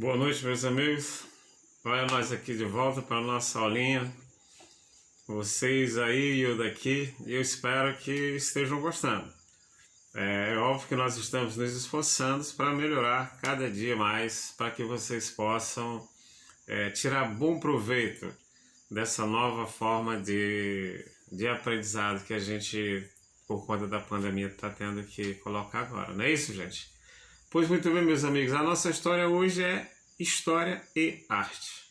Boa noite, meus amigos. Olha nós aqui de volta para a nossa aulinha. Vocês aí e eu daqui. Eu espero que estejam gostando. É óbvio que nós estamos nos esforçando para melhorar cada dia mais, para que vocês possam tirar bom proveito dessa nova forma de aprendizado que a gente, por conta da pandemia, está tendo que colocar agora. Não é isso, gente? Pois muito bem, meus amigos, a nossa história hoje é História e Arte.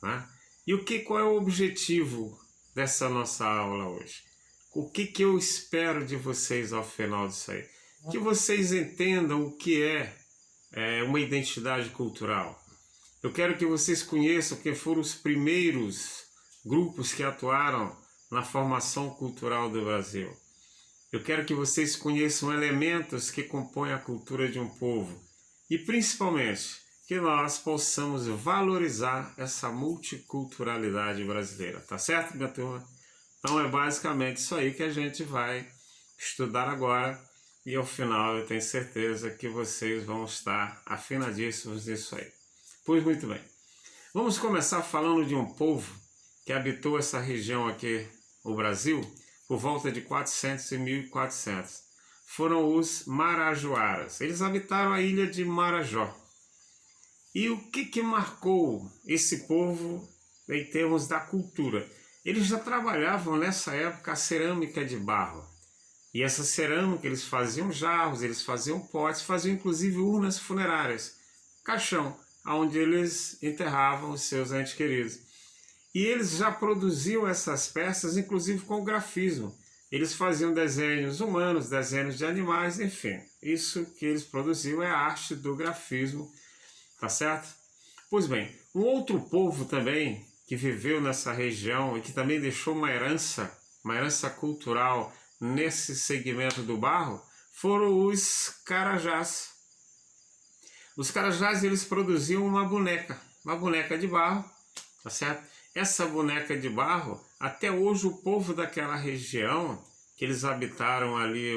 Tá? E qual é o objetivo dessa nossa aula hoje? O que eu espero de vocês ao final disso aí? Que vocês entendam o que é uma identidade cultural. Eu quero que vocês conheçam quem foram os primeiros grupos que atuaram na formação cultural do Brasil. Eu quero que vocês conheçam elementos que compõem a cultura de um povo e, principalmente, que nós possamos valorizar essa multiculturalidade brasileira. Tá certo, minha turma? Então é basicamente isso aí que a gente vai estudar agora e ao final eu tenho certeza que vocês vão estar afinadíssimos nisso aí. Pois muito bem. Vamos começar falando de um povo que habitou essa região aqui, o Brasil, por volta de 400 e 1400. Foram os Marajoaras. Eles habitaram a ilha de Marajó. E o que marcou esse povo em termos da cultura? Eles já trabalhavam nessa época a cerâmica de barro. E essa cerâmica, eles faziam jarros, eles faziam potes, faziam inclusive urnas funerárias, caixão, onde eles enterravam os seus entes queridos. E eles já produziam essas peças, inclusive com o grafismo. Eles faziam desenhos humanos, desenhos de animais, enfim. Isso que eles produziam é a arte do grafismo, tá certo? Pois bem, um outro povo também que viveu nessa região e que também deixou uma herança cultural nesse segmento do barro, foram os Carajás. Os Carajás, eles produziam uma boneca de barro, tá certo? Essa boneca de barro, até hoje o povo daquela região, que eles habitaram ali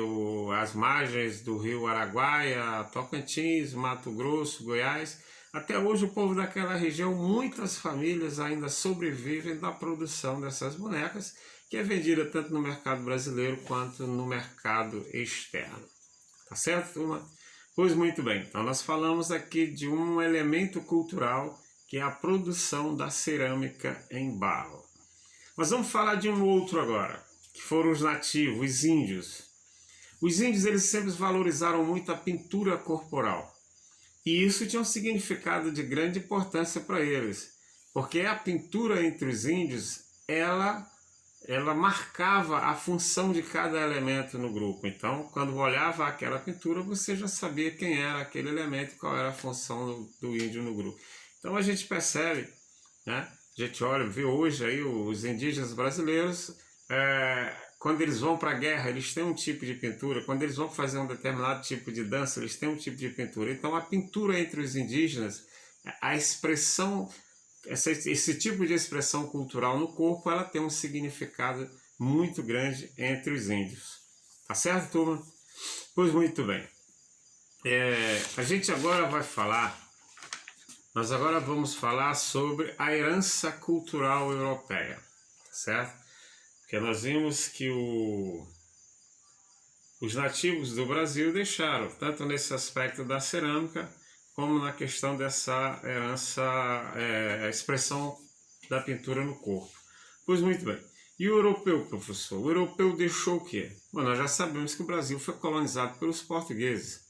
as margens do rio Araguaia, Tocantins, Mato Grosso, Goiás, até hoje o povo daquela região, muitas famílias ainda sobrevivem da produção dessas bonecas, que é vendida tanto no mercado brasileiro quanto no mercado externo. Tá certo, turma? Pois muito bem, então nós falamos aqui de um elemento cultural que é a produção da cerâmica em barro. Mas vamos falar de um outro agora, que foram os nativos, os índios. Os índios, eles sempre valorizaram muito a pintura corporal. E isso tinha um significado de grande importância para eles, porque a pintura entre os índios, ela marcava a função de cada elemento no grupo. Então, quando olhava aquela pintura, você já sabia quem era aquele elemento e qual era a função do índio no grupo. Então a gente percebe, né? A gente olha, vê hoje aí os indígenas brasileiros, quando eles vão para a guerra, eles têm um tipo de pintura. Quando eles vão fazer um determinado tipo de dança, eles têm um tipo de pintura. Então a pintura entre os indígenas, a expressão, esse tipo de expressão cultural no corpo, ela tem um significado muito grande entre os índios. Tá certo, turma? Pois muito bem. A gente agora vai falar... Nós agora vamos falar sobre a herança cultural europeia, certo? Porque nós vimos que os nativos do Brasil deixaram, tanto nesse aspecto da cerâmica, como na questão dessa herança, a expressão da pintura no corpo. Pois muito bem. E o europeu, professor? O europeu deixou o quê? Bom, nós já sabemos que o Brasil foi colonizado pelos portugueses.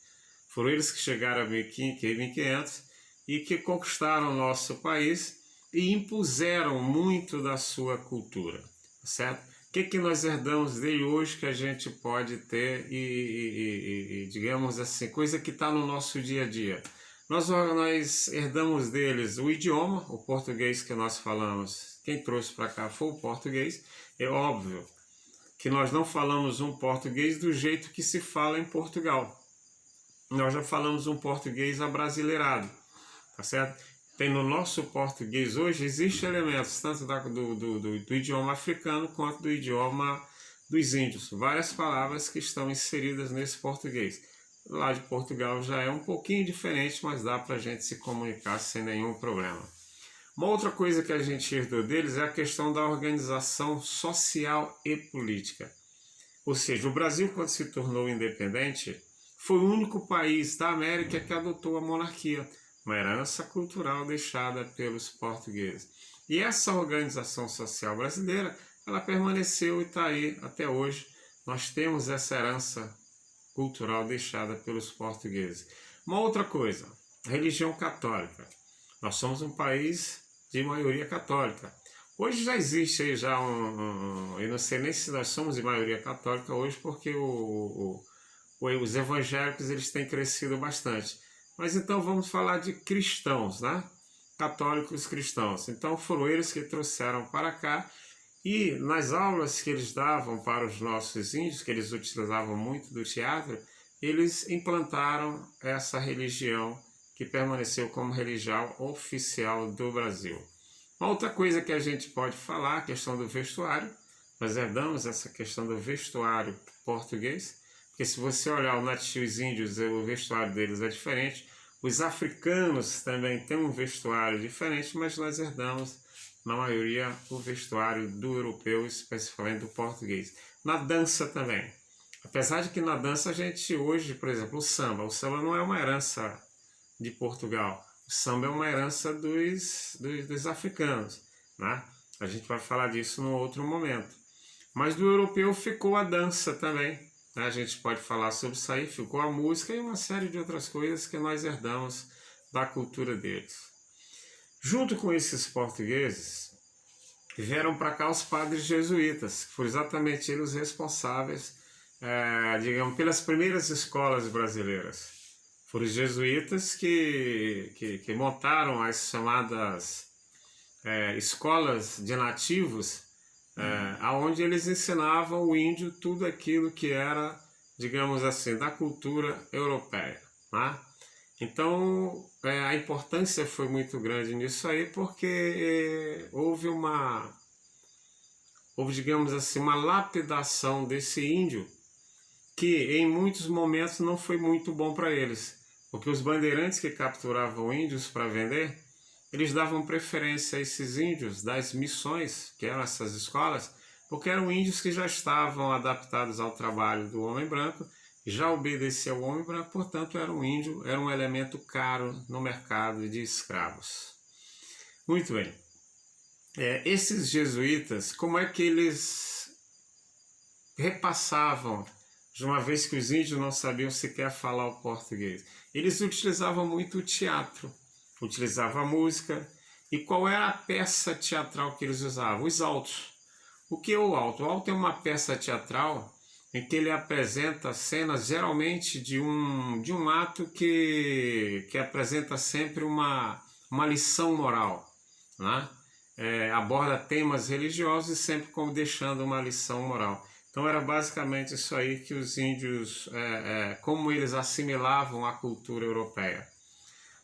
Foram eles que chegaram a 1500 e que conquistaram o nosso país e impuseram muito da sua cultura, certo? O que nós herdamos dele hoje que a gente pode ter e digamos assim, coisa que está no nosso dia a dia? Nós herdamos deles o idioma, o português que nós falamos, quem trouxe para cá foi o português. É óbvio que nós não falamos um português do jeito que se fala em Portugal. Nós já falamos um português abrasileirado. Tá certo? Tem no nosso português hoje, existem elementos tanto do idioma africano quanto do idioma dos índios. Várias palavras que estão inseridas nesse português. lá de Portugal já é um pouquinho diferente, mas dá para a gente se comunicar sem nenhum problema. Uma outra coisa que a gente herdou deles é a questão da organização social e política. Ou seja, o Brasil, quando se tornou independente, foi o único país da América que adotou a monarquia, uma herança cultural deixada pelos portugueses. E essa organização social brasileira, ela permaneceu e está aí até hoje. Nós temos essa herança cultural deixada pelos portugueses. Uma outra coisa, a religião católica. Nós somos um país de maioria católica. Hoje já existe aí já eu não sei nem se nós somos de maioria católica hoje, porque os evangélicos eles têm crescido bastante. Mas então vamos falar de cristãos, né? Católicos cristãos. Então foram eles que trouxeram para cá, e nas aulas que eles davam para os nossos índios, que eles utilizavam muito do teatro, eles implantaram essa religião que permaneceu como religião oficial do Brasil. Uma outra coisa que a gente pode falar, a questão do vestuário. Nós herdamos essa questão do vestuário português, porque se você olhar os nativos índios, o vestuário deles é diferente. Os africanos também têm um vestuário diferente, mas nós herdamos, na maioria, o vestuário do europeu, especificamente do português. Na dança também. Apesar de que na dança a gente hoje, por exemplo, o samba não é uma herança de Portugal. O samba é uma herança dos africanos, né? A gente vai falar disso num outro momento. Mas do europeu ficou a dança também, né? A gente pode falar sobre isso aí, ficou a música e uma série de outras coisas que nós herdamos da cultura deles. Junto com esses portugueses, vieram para cá os padres jesuítas, que foram exatamente eles os responsáveis, digamos, pelas primeiras escolas brasileiras. Foram os jesuítas que montaram as chamadas escolas de nativos, onde eles ensinavam o índio tudo aquilo que era, digamos assim, da cultura europeia, né? Então, a importância foi muito grande nisso aí, porque houve, digamos assim, uma lapidação desse índio, que em muitos momentos não foi muito bom para eles, porque os bandeirantes que capturavam índios para vender, eles davam preferência a esses índios das missões, que eram essas escolas, porque eram índios que já estavam adaptados ao trabalho do homem branco, já obedeciam ao homem branco, portanto era um elemento caro no mercado de escravos. Muito bem. Esses jesuítas, como é que eles repassavam, de uma vez que os índios não sabiam sequer falar o português? Eles utilizavam muito o teatro, utilizavam a música. E qual era a peça teatral que eles usavam? Os autos. O que é o auto? O auto é uma peça teatral em que ele apresenta cenas, geralmente, de um ato que apresenta sempre uma lição moral, né? Aborda temas religiosos e sempre como deixando uma lição moral. Então era basicamente isso aí que os índios, como eles assimilavam a cultura europeia.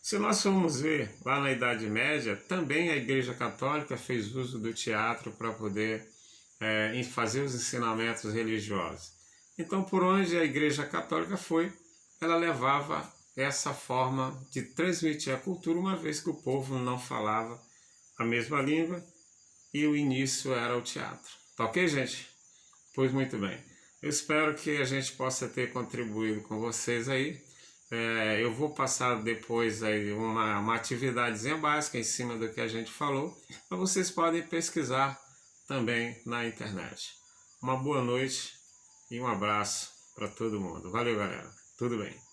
Se nós formos ver, lá na Idade Média, também a Igreja Católica fez uso do teatro para poder fazer os ensinamentos religiosos. Então, por onde a Igreja Católica foi, ela levava essa forma de transmitir a cultura, uma vez que o povo não falava a mesma língua e o início era o teatro. Tá ok, gente? Pois muito bem. Eu espero que a gente possa ter contribuído com vocês aí. Eu vou passar depois aí uma atividadezinha básica em cima do que a gente falou, mas vocês podem pesquisar também na internet. Uma boa noite e um abraço para todo mundo. Valeu, galera. Tudo bem.